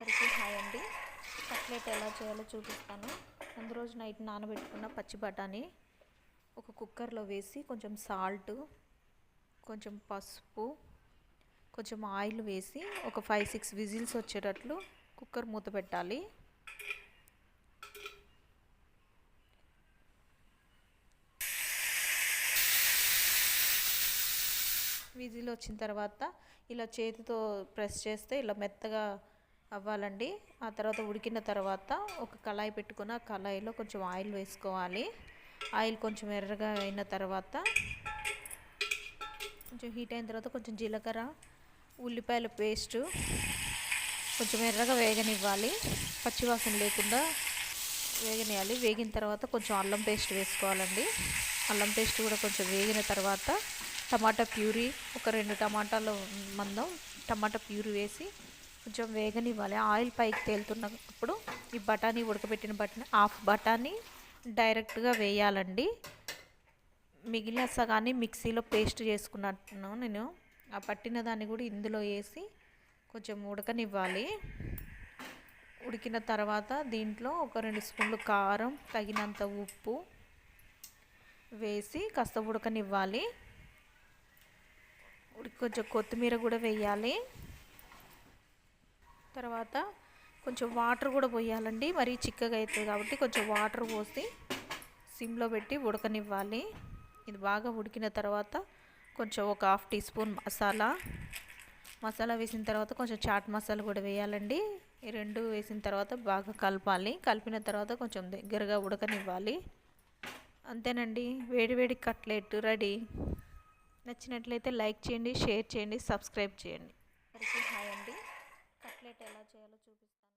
అందరికీ హాయ్ అండి. కట్లెట్ ఎలా చేయాలో చూపిస్తాను. ముందు రోజు నైట్ నానబెట్టుకున్న పచ్చి బఠానీ ఒక కుక్కర్లో వేసి కొంచెం సాల్ట్, కొంచెం పసుపు, కొంచెం ఆయిల్ వేసి ఒక 5-6 విజిల్స్ వచ్చేటట్లు కుక్కర్ మూత పెట్టాలి. విజిల్ వచ్చిన తర్వాత ఇలా చేతితో ప్రెస్ చేస్తే ఇలా మెత్తగా అవ్వాలండి. ఆ తర్వాత ఉడికిన తర్వాత ఒక కళాయి పెట్టుకుని ఆ కళాయిలో కొంచెం ఆయిల్ వేసుకోవాలి. ఆయిల్ కొంచెం ఎర్రగా అయిన తర్వాత కొంచెం హీట్ అయిన తర్వాత కొంచెం జీలకర్ర, ఉల్లిపాయల పేస్టు కొంచెం ఎర్రగా వేగనివ్వాలి. పచ్చివాసన లేకుండా వేగనియాలి. వేగిన తర్వాత కొంచెం అల్లం పేస్ట్ వేసుకోవాలండి. అల్లం పేస్ట్ కూడా కొంచెం వేగిన తర్వాత టమాటా ప్యూరీ ఒక 2 టమాటాలు మందం టమాటా ప్యూరీ వేసి కొంచెం వేగనివ్వాలి. ఆయిల్ పైకి తేలుతున్నప్పుడు ఈ బఠానీ ఉడకబెట్టిన హాఫ్ బఠానీ డైరెక్ట్గా వేయాలండి. మిగిలిన సగాన్ని మిక్సీలో పేస్ట్ చేసుకున్నాను నేను. ఆ పట్టిన దాన్ని కూడా ఇందులో వేసి కొంచెం ఉడకనివ్వాలి. ఉడికిన తర్వాత దీంట్లో ఒక 2 స్పూన్లు కారం, తగినంత ఉప్పు వేసి కాస్త ఉడకనివ్వాలి. కొంచెం కొత్తిమీర కూడా వేయాలి. తర్వాత కొంచెం వాటర్ కూడా పోయాలండి. మరీ చిక్కగా అవుతుంది కాబట్టి కొంచెం వాటర్ పోసి సిమ్లో పెట్టి ఉడకనివ్వాలి. ఇది బాగా ఉడికిన తర్వాత కొంచెం ఒక 1/2 టీ స్పూన్ మసాలా వేసిన తర్వాత కొంచెం చాట్ మసాలా కూడా వేయాలండి. ఈ రెండు వేసిన తర్వాత బాగా కలపాలి. కలిపిన తర్వాత కొంచెం దగ్గరగా ఉడకనివ్వాలి. అంతేనండి, వేడివేడి కట్లెట్ రెడీ. నచ్చినట్లయితే లైక్ చేయండి, షేర్ చేయండి, సబ్స్క్రైబ్ చేయండి. అందరికీ హాయ్ అండి. కట్లెట్ ఎలా చేయాలో చూపిస్తాను.